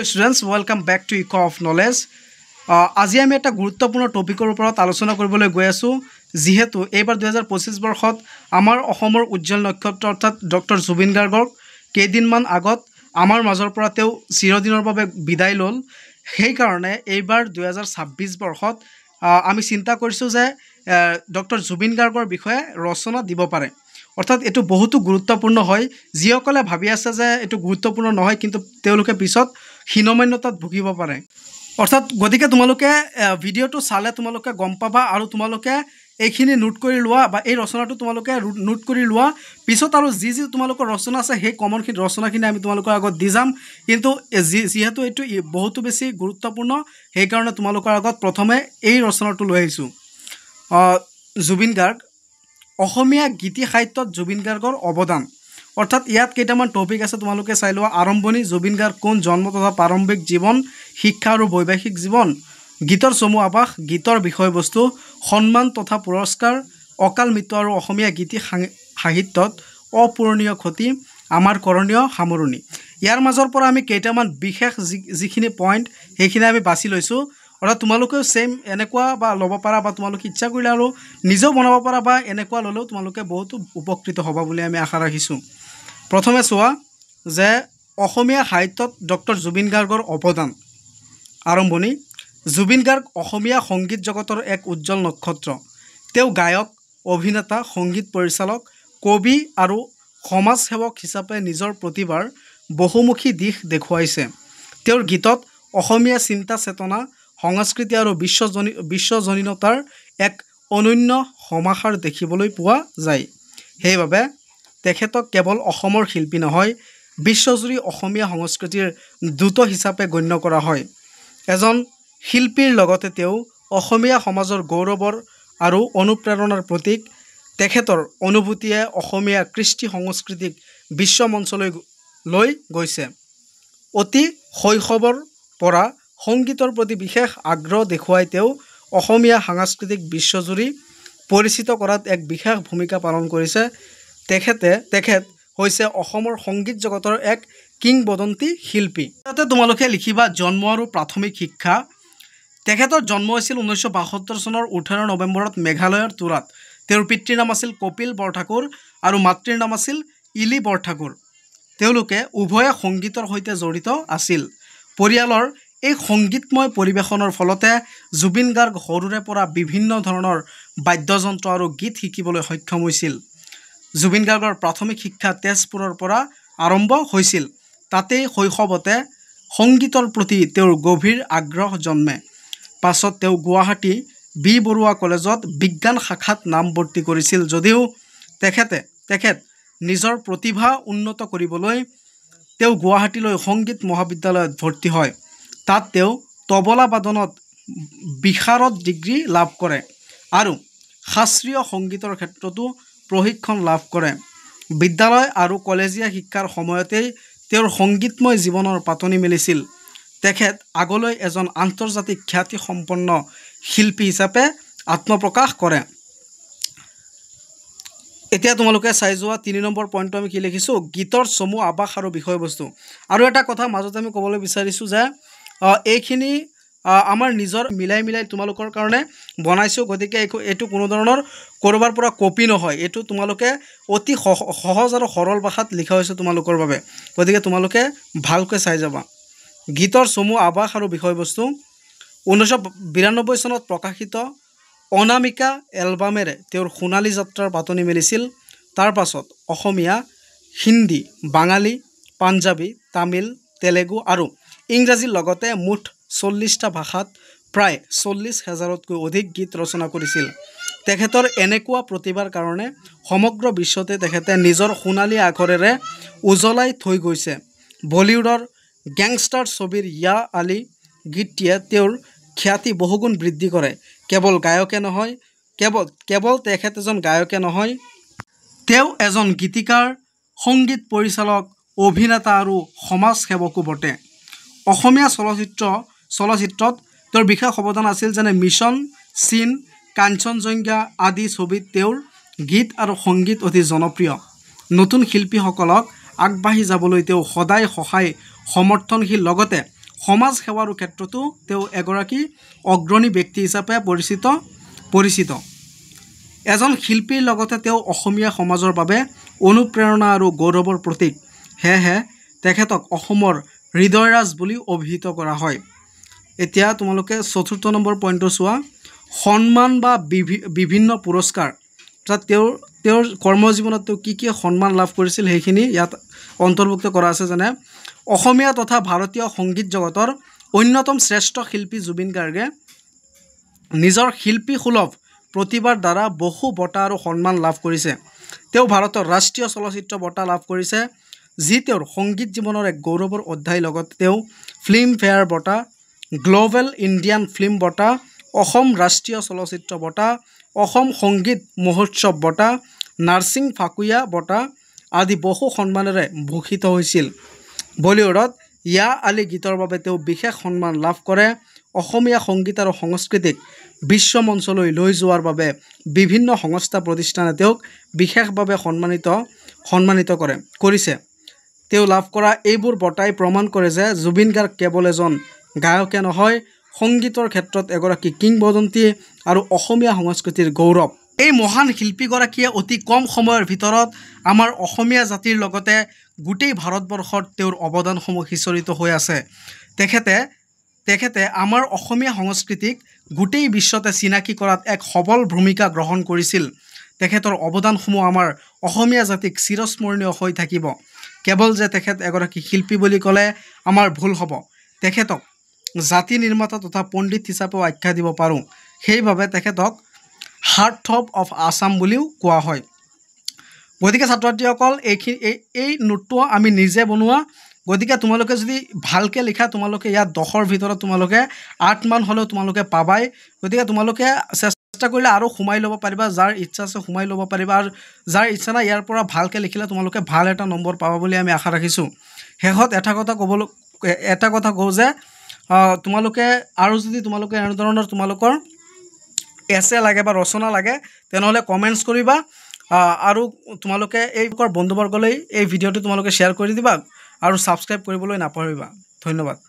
Students, welcome back to Echo of Knowledge. আজি আমি এটা গুৰুত্বপূৰ্ণ টপিকৰ ওপৰত আলোচনা কৰিবলৈ গৈ আছো যেহেতু এইবাৰ 2025 বৰ্ষত আমাৰ অসমৰ উজ্জ্বল নক্ষত্ৰ অৰ্থাৎ ডক্টৰ জুবিন গাৰ্গক কেইদিনমান আগত আমাৰ মাজৰ পৰা তেওঁ চিৰদিনৰ বাবে বিদায় ল'ল। সেই কাৰণে এইবাৰ 2026 বৰ্ষত আমি চিন্তা কৰিছো যে ডক্টৰ জুবিন গাৰ্গৰ বিষয়ে ৰচনা দিব পাৰে। অৰ্থাৎ এটো বহুতো গুৰুত্বপূৰ্ণ হয়। যিসকলে ভাবি আছে যে এটো গুৰুত্বপূৰ্ণ নহয় কিন্তু তেওঁলোকে পিছত হীনমন্যতাত ভুগিব পাৰে। অৰ্থাৎ গতিকে তোমালোকে ভিডিওটো চালে তোমালোকে গম পাবা আৰু তোমালোকে এইখিনি নোট কৰি লোৱা বা এই ৰচনাটো তোমালোকে নোট কৰি লোৱা। পিছত আৰু যি তোমালোকৰ ৰচনা আছে সেই কমনখিনি ৰচনাখিনি আমি তোমালোকৰ আগত দি যাম। কিন্তু যেহেতু এইটো বহুতো বেছি গুৰুত্বপূৰ্ণ সেই কাৰণে তোমালোকৰ আগত প্ৰথমে এই ৰচনাটো লৈ আহিছো। জুবিন গাৰ্গ অসমীয়া গীতি সাহিত্যত জুবিন গাৰ্গৰ অৱদান। অৰ্থাৎ ইয়াত কেইটামান টপিক আছে তোমালোকে চাই লোৱা। আৰম্ভণি, জুবিন গাৰ্গ কোন, জন্ম তথা প্ৰাৰম্ভিক জীৱন, শিক্ষা আৰু বৈবাহিক জীৱন, গীতৰ চমু আৱাস, গীতৰ বিষয়বস্তু, সন্মান তথা পুৰস্কাৰ, অকাল মৃত্যু আৰু অসমীয়া গীতি সাহিত্যত অপূৰণীয় ক্ষতি, আমাৰ কৰণীয় সামৰণি। ইয়াৰ মাজৰ পৰা আমি কেইটামান বিশেষ যিখিনি পইণ্ট সেইখিনি আমি বাছি লৈছোঁ। অৰ্থাৎ তোমালোকেও ছেইম এনেকুৱা বা ল'ব পাৰা বা তোমালোকে ইচ্ছা কৰিলে আৰু নিজেও বনাব পাৰা বা এনেকুৱা ল'লেও তোমালোকে বহুতো উপকৃত হ'বা বুলি আমি আশা ৰাখিছোঁ। প্ৰথমে চোৱা যে অসমীয়া সাহিত্যত ডক্টৰ জুবিন গাৰ্গৰ অৱদান। আৰম্ভণি, জুবিন গাৰ্গ অসমীয়া সংগীত জগতৰ এক উজ্জ্বল নক্ষত্ৰ। তেওঁ গায়ক, অভিনেতা, সংগীত পৰিচালক, কবি আৰু সমাজসেৱক হিচাপে নিজৰ প্ৰতিভাৰ বহুমুখী দিশ দেখুৱাইছে। তেওঁৰ গীতত অসমীয়া চিন্তা চেতনা, সংস্কৃতি আৰু বিশ্বজনীনতাৰ এক অনন্য সমাহাৰ দেখিবলৈ পোৱা যায়। সেইবাবে তেখেতক কেৱল অসমৰ শিল্পী নহয়, বিশ্বজুৰি অসমীয়া সংস্কৃতিৰ দূত হিচাপে গণ্য কৰা হয়। এজন শিল্পীৰ লগতে তেওঁ অসমীয়া সমাজৰ গৌৰৱৰ আৰু অনুপ্ৰেৰণাৰ প্ৰতীক। তেখেতৰ অনুভূতিয়ে অসমীয়া কৃষ্টি সংস্কৃতিক বিশ্ব মঞ্চলৈ লৈ গৈছে। অতি শৈশৱৰ পৰা সংগীতৰ প্ৰতি বিশেষ আগ্ৰহ দেখুৱাই তেওঁ অসমীয়া সাংস্কৃতিক বিশ্বজুৰি পৰিচিত কৰাত এক বিশেষ ভূমিকা পালন কৰিছে। তেখেত হৈছে অসমৰ সংগীত জগতৰ এক কিংবদন্তি শিল্পী। তাতে তোমালোকে লিখিবা জন্ম আৰু প্ৰাথমিক শিক্ষা। তেখেতৰ জন্ম হৈছিল 1972 চনৰ 18 নৱেম্বৰত মেঘালয়ৰ তুৰাত। তেওঁৰ পিতৃৰ নাম আছিল কপিল বৰঠাকুৰ আৰু মাতৃৰ নাম আছিল ইলি বৰঠাকুৰ। তেওঁলোকে উভয়ে সংগীতৰ সৈতে জড়িত আছিল। পৰিয়ালৰ এই সংগীতময় পৰিৱেশনৰ ফলতে জুবিন গাৰ্গ সৰুৰে পৰা বিভিন্ন ধৰণৰ বাদ্যযন্ত্ৰ আৰু গীত শিকিবলৈ সক্ষম হৈছিল। জুবিন গাৰ্গৰ প্ৰাথমিক শিক্ষা তেজপুৰৰ পৰা আৰম্ভ হৈছিল। তাতেই শৈশৱতে সংগীতৰ প্ৰতি তেওঁৰ গভীৰ আগ্ৰহ জন্মে। পাছত তেওঁ গুৱাহাটী বি বৰুৱা কলেজত বিজ্ঞান শাখাত নামভৰ্তি কৰিছিল যদিও তেখেত নিজৰ প্ৰতিভা উন্নত কৰিবলৈ তেওঁ গুৱাহাটীলৈ সংগীত মহাবিদ্যালয়ত ভৰ্তি হয়। তাত তেওঁ তবলা বাদনত বিশাৰদ ডিগ্ৰী লাভ কৰে আৰু শাস্ত্ৰীয় সংগীতৰ ক্ষেত্ৰতো প্ৰশিক্ষণ লাভ কৰে। বিদ্যালয় আৰু কলেজীয়া শিক্ষাৰ সময়তেই তেওঁৰ সংগীতময় জীৱনৰ পাতনি মেলিছিল। তেখেত আগলৈ এজন আন্তৰ্জাতিক খ্যাতিসম্পন্ন শিল্পী হিচাপে আত্মপ্ৰকাশ কৰে। এতিয়া তোমালোকে চাই যোৱা 3 নম্বৰ পইণ্টটো আমি কি লিখিছোঁ, গীতৰ চমু আৱাস আৰু বিষয়বস্তু। আৰু এটা কথা মাজতে আমি ক'বলৈ বিচাৰিছোঁ যে এইখিনি আমাৰ নিজৰ মিলাই তোমালোকৰ কাৰণে বনাইছোঁ। গতিকে এইটো কোনো ধৰণৰ ক'ৰবাৰ পৰা কপি নহয়। এইটো তোমালোকে অতি সহজ আৰু সৰল ভাষাত লিখা হৈছে তোমালোকৰ বাবে। গতিকে তোমালোকে ভালকৈ চাই যাবা। গীতৰ চমু আৱাস আৰু বিষয়বস্তু। 1992 চনত প্ৰকাশিত অনামিকা এলবামেৰে তেওঁৰ সোণালী যাত্ৰাৰ পাতনি মেলিছিল। তাৰ পাছত অসমীয়া, হিন্দী, বাঙালী, পাঞ্জাবী, তামিল, তেলেগু আৰু ইংৰাজীৰ লগতে মুঠ 40টা ভাষাত প্ৰায় 40,000তকৈ অধিক গীত ৰচনা কৰিছিল। তেখেতৰ এনেকুৱা প্ৰতিভাৰ কাৰণে সমগ্ৰ বিশ্বতে তেখেতে নিজৰ সোণালী আখৰেৰে উজ্বলাই থৈ গৈছে। বলিউডৰ গেংষ্টাৰ ছবিৰ য়া আলী গীতটিয়ে তেওঁৰ খ্যাতি বহুগুণ বৃদ্ধি কৰে। কেৱল তেখেত এজন গায়কে নহয়, তেওঁ এজন গীতিকাৰ, সংগীত পৰিচালক, অভিনেতা আৰু সমাজসেৱকো বটে। অসমীয়া চলচ্চিত্ৰত তেওঁৰ বিশেষ অৱদান আছিল। যেনে মিছন, চিন, কাঞ্চনজংঘা আদি ছবিত তেওঁৰ গীত আৰু সংগীত অতি জনপ্ৰিয়। নতুন শিল্পীসকলক আগবাঢ়ি যাবলৈ তেওঁ সদায় সহায় সমৰ্থনশীল। লগতে সমাজ সেৱাৰ ক্ষেত্ৰতো তেওঁ এগৰাকী অগ্ৰণী ব্যক্তি হিচাপে পৰিচিত এজন শিল্পীৰ লগতে তেওঁ অসমীয়া সমাজৰ বাবে অনুপ্ৰেৰণা আৰু গৌৰৱৰ প্ৰতীক হেহে তেখেতক অসমৰ হৃদয়ৰাজ বুলি অভিহিত কৰা হয় এতিয়া তোমালোকে চতুৰ্থ নম্বৰ পইণ্টটো চোৱা সন্মান বা বিভিন্ন পুৰস্কাৰ অৰ্থাৎ তেওঁৰ কৰ্মজীৱনত তেওঁ কি সন্মান লাভ কৰিছিল সেইখিনি ইয়াত অন্তৰ্ভুক্ত কৰা আছে যেনে অসমীয়া তথা ভাৰতীয় সংগীত জগতৰ অন্যতম শ্ৰেষ্ঠ শিল্পী জুবিন গাৰ্গে নিজৰ শিল্পী সুলভ প্ৰতিভাৰ দ্বাৰা বহু বঁটা আৰু সন্মান লাভ কৰিছে তেওঁ ভাৰতৰ ৰাষ্ট্ৰীয় চলচ্চিত্ৰ বঁটা লাভ কৰিছে যি তেওঁৰ সংগীত জীৱনৰ এক গৌৰৱৰ অধ্যায় লগতে তেওঁ ফিল্মফেয়াৰ বঁটা গ্লোবেল ইণ্ডিয়ান ফিল্ম বঁটা অসম ৰাষ্ট্ৰীয় চলচ্চিত্ৰ বঁটা অসম সংগীত মহোৎসৱ বঁটা নাৰ্ছিং ফাকুয়া বঁটা আদি বহু সন্মানেৰে ভূষিত হৈছিল বলিউডত ইয়া আলী গীতৰ বাবে তেওঁ বিশেষ সন্মান লাভ কৰে অসমীয়া সংগীত আৰু সংস্কৃতিক বিশ্ব মঞ্চলৈ লৈ যোৱাৰ বাবে বিভিন্ন সংস্থা প্ৰতিষ্ঠানে তেওঁক বিশেষভাৱে সন্মানিত কৰিছে তেওঁ লাভ কৰা এইবোৰ বঁটাই প্ৰমাণ কৰে যে জুবিন গাৰ্গ কেৱল এজন গায়কে নহয় সংগীতৰ ক্ষেত্ৰত এগৰাকী কিংবদন্তি আৰু অসমীয়া সংস্কৃতিৰ গৌৰৱ এই মহান শিল্পীগৰাকীয়ে অতি কম সময়ৰ ভিতৰত আমাৰ অসমীয়া জাতিৰ লগতে গোটেই ভাৰতবৰ্ষত তেওঁৰ অৱদানসমূহ সিঁচৰিত হৈ আছে তেখেতে আমাৰ অসমীয়া সংস্কৃতিক গোটেই বিশ্বতে চিনাকি কৰাত এক সবল ভূমিকা গ্ৰহণ কৰিছিল তেখেতৰ অৱদানসমূহ আমাৰ অসমীয়া জাতিক চিৰস্মৰণীয় হৈ থাকিব কেৱল যে তেখেত এগৰাকী শিল্পী বুলি ক'লে আমাৰ ভুল হ'ব তেখেতক জাতি নিৰ্মাতা তথা পণ্ডিত হিচাপেও আখ্যা দিব পাৰোঁ সেইবাবে তেখেতক হাৰ্টথ্ৰব অফ আছাম বুলিও কোৱা হয় গতিকে ছাত্ৰ ছাত্ৰীসকল এই নোটটো আমি নিজে বনোৱা গতিকে তোমালোকে যদি ভালকৈ লিখা তোমালোকে ইয়াত 10ৰ ভিতৰত তোমালোকে 8 মান হ'লেও তোমালোকে পাবাই গতিকে তোমালোকে চেষ্টা কৰিলে আৰু সোমাই ল'ব পাৰিবা যাৰ ইচ্ছা আছে সোমাই ল'ব পাৰিবা আৰু যাৰ ইচ্ছা নাই ইয়াৰ পৰা ভালকৈ লিখিলে তোমালোকে ভাল এটা নম্বৰ পাবা বুলি আমি আশা ৰাখিছোঁ শেষত এটা কথা কওঁ যে তোমালোকে আৰু যদি তোমালোকে এনেধৰণৰ তোমালোকৰ এছে লাগে বা ৰচনা লাগে তেনেহ'লে কমেণ্টছ কৰিবা আৰু তোমালোকে এই বন্ধুবৰ্গলৈ এই ভিডিঅ'টো তোমালোকে শ্বেয়াৰ কৰি দিবা আৰু ছাবস্ক্ৰাইব কৰিবলৈ নাপাহৰিবা ধন্যবাদ